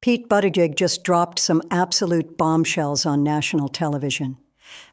Pete Buttigieg just dropped some absolute bombshells on national television.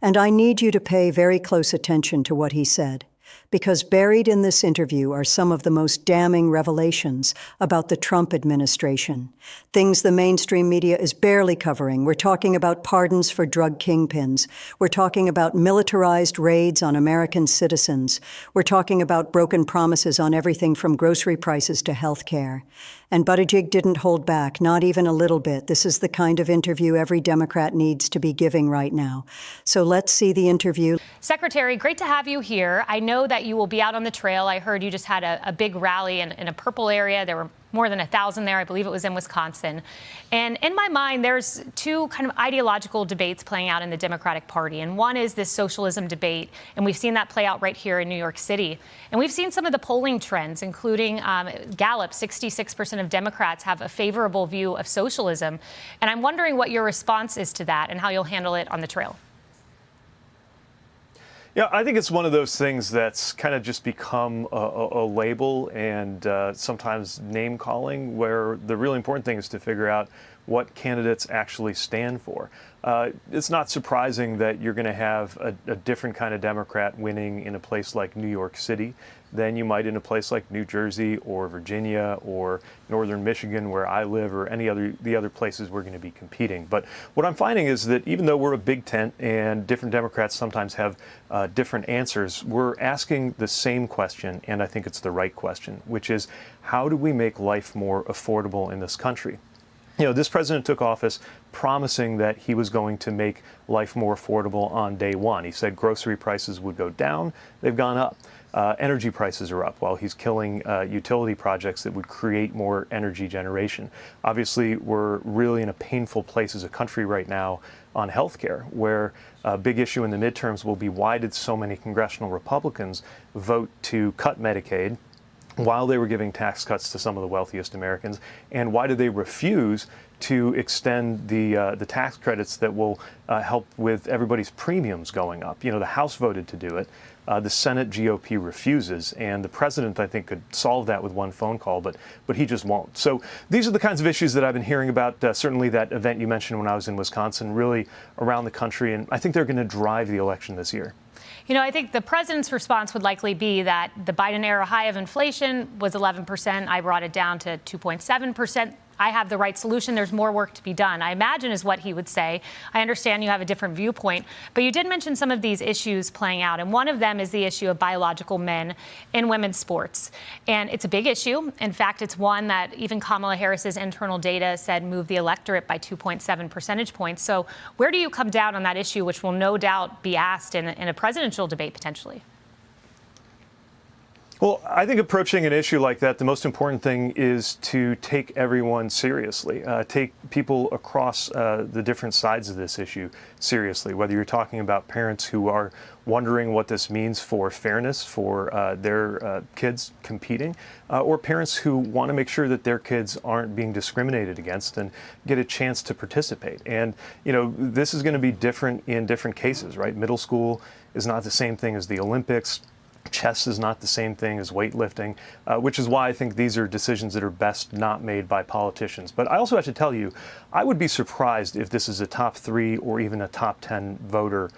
And I need you to pay very close attention to what he said, because buried in this interview are some of the most damning revelations about the Trump administration, things the mainstream media is barely covering. We're talking about pardons for drug kingpins. We're talking about militarized raids on American citizens. We're talking about broken promises on everything from grocery prices to health care. And Buttigieg didn't hold back, not even a little bit. This is the kind of interview every Democrat needs to be giving right now. So let's see the interview. Secretary, great to have you here. I know that you will be out on the trail. I heard you just had a big rally in a purple area. There were more than 1,000 there. I believe it was in Wisconsin. And in my mind, there's two kind of ideological debates playing out in the Democratic Party. And one is this socialism debate. And we've seen that play out right here in New York City. And we've seen some of the polling trends, including Gallup, 66% of Democrats have a favorable view of socialism. And I'm wondering what your response is to that and how you'll handle it on the trail. Yeah, I think it's one of those things that's kind of just become a label and sometimes name calling, where the really important thing is to figure out what candidates actually stand for. It's not surprising that you're going to have a different kind of Democrat winning in a place like New York City than you might in a place like New Jersey or Virginia or northern Michigan, where I live, or the other places we're going to be competing. But what I'm finding is that even though we're a big tent and different Democrats sometimes have different answers, we're asking the same question, and I think it's the right question, which is, how do we make life more affordable in this country? You know, this president took office promising that he was going to make life more affordable on day one. He said grocery prices would go down. They've gone up. Energy prices are up while he's killing utility projects that would create more energy generation. Obviously, we're really in a painful place as a country right now on healthcare, where a big issue in the midterms will be, why did so many congressional Republicans vote to cut Medicaid while they were giving tax cuts to some of the wealthiest Americans? And why did they refuse to extend the tax credits that will help with everybody's premiums going up? You know, the House voted to do it. The Senate GOP refuses, and the president, I think, could solve that with one phone call, but he just won't. So these are the kinds of issues that I've been hearing about, certainly that event you mentioned when I was in Wisconsin, really around the country, and I think they're going to drive the election this year. You know, I think the president's response would likely be that the Biden-era high of inflation was 11%. I brought it down to 2.7%. I have the right solution. There's more work to be done, I imagine, is what he would say. I understand you have a different viewpoint, but you did mention some of these issues playing out, and one of them is the issue of biological men in women's sports. And it's a big issue. In fact, it's one that even Kamala Harris's internal data said moved the electorate by 2.7 percentage points. So where do you come down on that issue, which will no doubt be asked in a presidential debate potentially? Well, I think approaching an issue like that, the most important thing is to take everyone seriously, take people across the different sides of this issue seriously, whether you're talking about parents who are wondering what this means for fairness for their kids competing, or parents who want to make sure that their kids aren't being discriminated against and get a chance to participate. And, you know, this is going to be different in different cases, right? Middle school is not the same thing as the Olympics. Chess is not the same thing as weightlifting, which is why I think these are decisions that are best not made by politicians. But I also have to tell you, I would be surprised if this is a top 3 or even a top 10 voter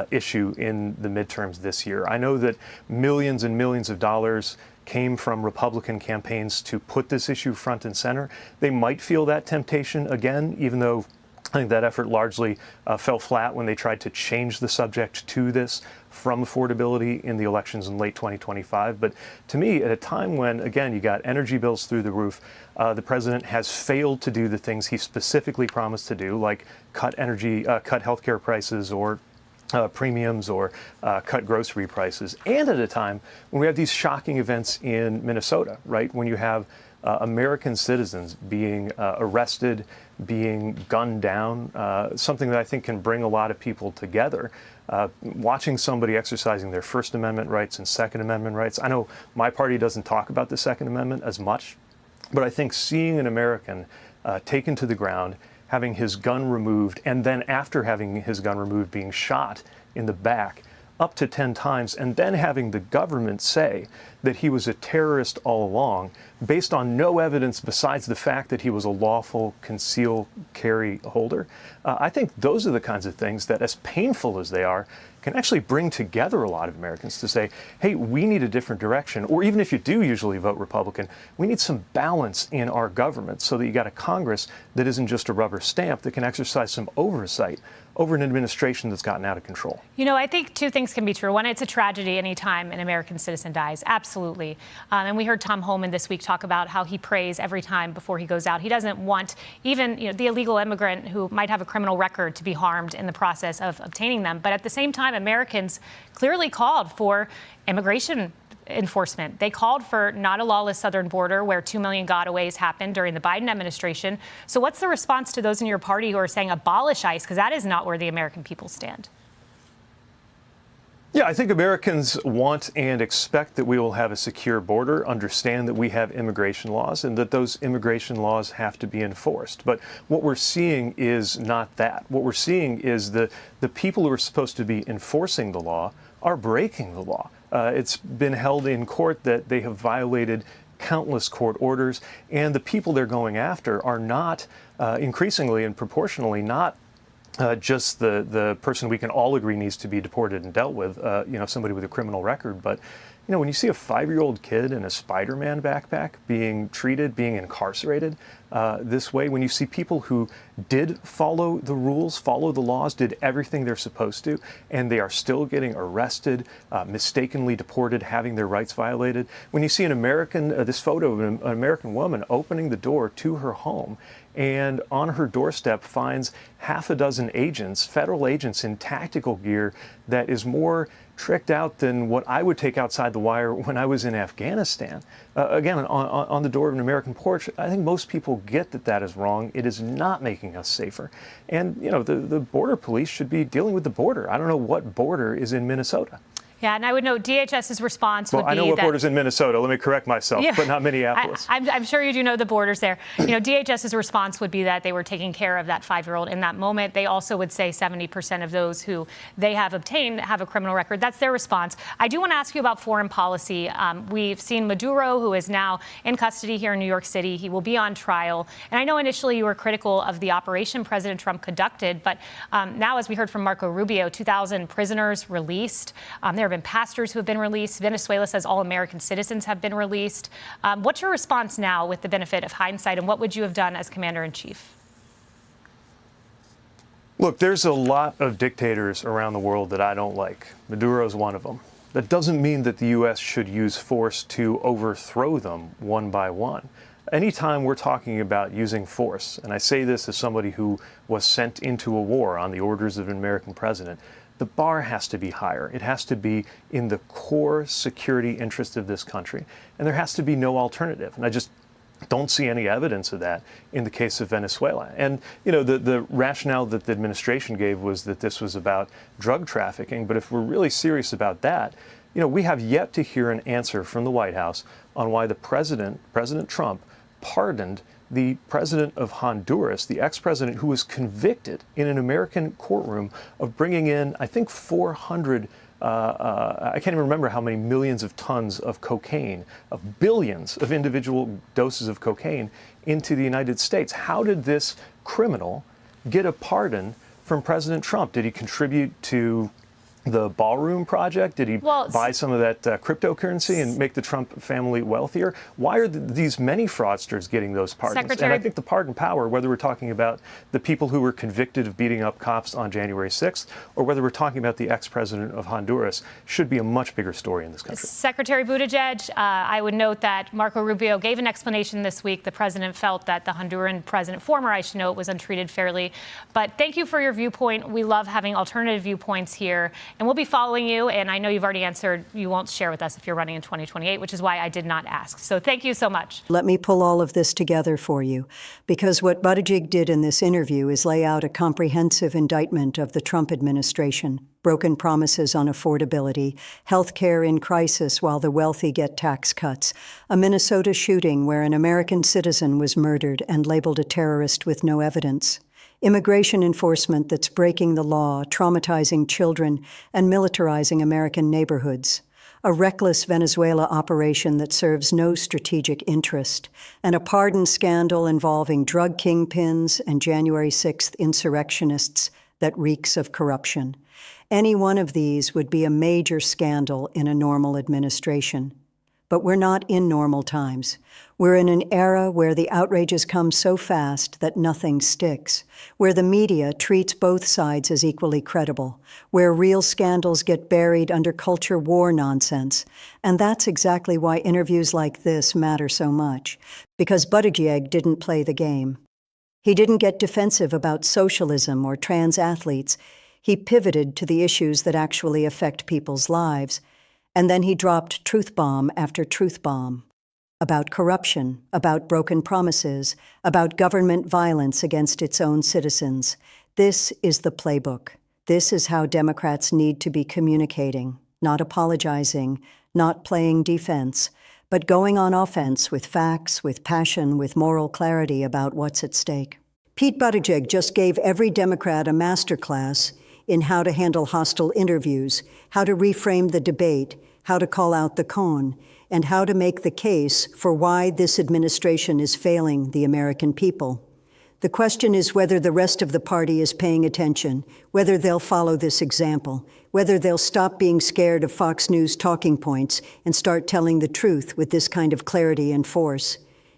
issue in the midterms this year. I know that millions and millions of dollars came from Republican campaigns to put this issue front and center. They might feel that temptation again, even though I think that effort largely fell flat when they tried to change the subject to this from affordability in the elections in late 2025. But to me, at a time when, again, you got energy bills through the roof, the president has failed to do the things he specifically promised to do, like cut healthcare prices or premiums or cut grocery prices. And at a time when we have these shocking events in Minnesota, right? When you have American citizens being arrested, being gunned down, something that I think can bring a lot of people together. Watching somebody exercising their First Amendment rights and Second Amendment rights. I know my party doesn't talk about the Second Amendment as much, but I think seeing an American taken to the ground, having his gun removed, and then after having his gun removed, being shot in the back, up to 10 times, and then having the government say that he was a terrorist all along based on no evidence besides the fact that he was a lawful concealed carry holder. I think those are the kinds of things that, as painful as they are, can actually bring together a lot of Americans to say, hey, we need a different direction. Or even if you do usually vote Republican, we need some balance in our government so that you got a Congress that isn't just a rubber stamp, that can exercise some oversight over an administration that's gotten out of control. You know, I think two things can be true. One, it's a tragedy anytime an American citizen dies. Absolutely. And we heard Tom Homan this week talk about how he prays every time before he goes out. He doesn't want even the illegal immigrant who might have a criminal record to be harmed in the process of obtaining them. But at the same time, Americans clearly called for immigration enforcement. They called for not a lawless southern border where 2 million gotaways happened during the Biden administration. So what's the response to those in your party who are saying abolish ICE? Because that is not where the American people stand. Yeah, I think Americans want and expect that we will have a secure border, understand that we have immigration laws, and that those immigration laws have to be enforced. But what we're seeing is not that. What we're seeing is the people who are supposed to be enforcing the law are breaking the law. It's been held in court that they have violated countless court orders, and the people they're going after are not, increasingly and proportionally, not just the person we can all agree needs to be deported and dealt with, somebody with a criminal record. But, when you see a 5-year-old kid in a Spider-Man backpack being treated, being incarcerated this way, when you see people who did follow the rules, follow the laws, did everything they're supposed to, and they are still getting arrested, mistakenly deported, having their rights violated. When you see this photo of an American woman opening the door to her home and on her doorstep finds half a dozen agents, federal agents in tactical gear that is more tricked out than what I would take outside the wire when I was in Afghanistan. Again, on the door of an American porch, I think most people get that that is wrong. It is not making us safer. And, the border police should be dealing with the border. I don't know what border is in Minnesota. Yeah, and I would note DHS's response would be I know what border's in Minnesota. Let me correct myself, but not Minneapolis. I'm sure you do know the borders there. DHS's response would be that they were taking care of that 5-year-old in that moment. They also would say 70% of those who they have obtained have a criminal record. That's their response. I do want to ask you about foreign policy. We've seen Maduro, who is now in custody here in New York City. He will be on trial. And I know initially you were critical of the operation President Trump conducted, but now, as we heard from Marco Rubio, 2,000 prisoners released. There have been pastors who have been released. Venezuela says all American citizens have been released. What's your response now with the benefit of hindsight, and what would you have done as commander-in-chief? Look, there's a lot of dictators around the world that I don't like. Maduro's one of them. That doesn't mean that the U.S. should use force to overthrow them one by one. Anytime we're talking about using force, and I say this as somebody who was sent into a war on the orders of an American president, the bar has to be higher. It has to be in the core security interest of this country, and there has to be no alternative. And I just don't see any evidence of that in the case of Venezuela. And, the rationale that the administration gave was that this was about drug trafficking. But if we're really serious about that, we have yet to hear an answer from the White House on why President Trump, pardoned the president of Honduras, the ex-president who was convicted in an American courtroom of bringing in, I think, 400, I can't even remember how many millions of tons of cocaine, of billions of individual doses of cocaine into the United States. How did this criminal get a pardon from President Trump? Did he contribute to the Ballroom Project? Did he buy some of that cryptocurrency and make the Trump family wealthier? Why are these many fraudsters getting those pardons? And I think the pardon power, whether we're talking about the people who were convicted of beating up cops on January 6th, or whether we're talking about the ex-president of Honduras, should be a much bigger story in this country. Secretary Buttigieg, I would note that Marco Rubio gave an explanation this week. The president felt that the Honduran president, former, I should note, was untreated fairly. But thank you for your viewpoint. We love having alternative viewpoints here. And we'll be following you, and I know you've already answered you won't share with us if you're running in 2028, which is why I did not ask. So thank you so much. Let me pull all of this together for you, because what Buttigieg did in this interview is lay out a comprehensive indictment of the Trump administration, broken promises on affordability, health care in crisis while the wealthy get tax cuts, a Minnesota shooting where an American citizen was murdered and labeled a terrorist with no evidence. Immigration enforcement that's breaking the law, traumatizing children, and militarizing American neighborhoods. A reckless Venezuela operation that serves no strategic interest, and a pardon scandal involving drug kingpins and January 6th insurrectionists that reeks of corruption. Any one of these would be a major scandal in a normal administration. But we're not in normal times. We're in an era where the outrages come so fast that nothing sticks, where the media treats both sides as equally credible, where real scandals get buried under culture war nonsense. And that's exactly why interviews like this matter so much, because Buttigieg didn't play the game. He didn't get defensive about socialism or trans athletes. He pivoted to the issues that actually affect people's lives. And then he dropped truth bomb after truth bomb. About corruption, about broken promises, about government violence against its own citizens. This is the playbook. This is how Democrats need to be communicating, not apologizing, not playing defense, but going on offense with facts, with passion, with moral clarity about what's at stake. Pete Buttigieg just gave every Democrat a masterclass in how to handle hostile interviews, how to reframe the debate, how to call out the con, and how to make the case for why this administration is failing the American people. The question is whether the rest of the party is paying attention, whether they'll follow this example, whether they'll stop being scared of Fox News talking points and start telling the truth with this kind of clarity and force.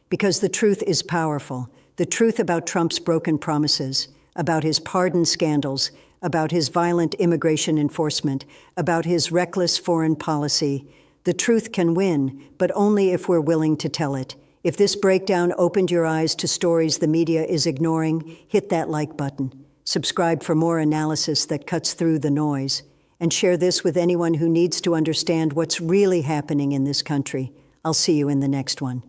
Because the truth is powerful. The truth about Trump's broken promises, about his pardon scandals, about his violent immigration enforcement, about his reckless foreign policy. The truth can win, but only if we're willing to tell it. If this breakdown opened your eyes to stories the media is ignoring, hit that like button. Subscribe for more analysis that cuts through the noise. And share this with anyone who needs to understand what's really happening in this country. I'll see you in the next one.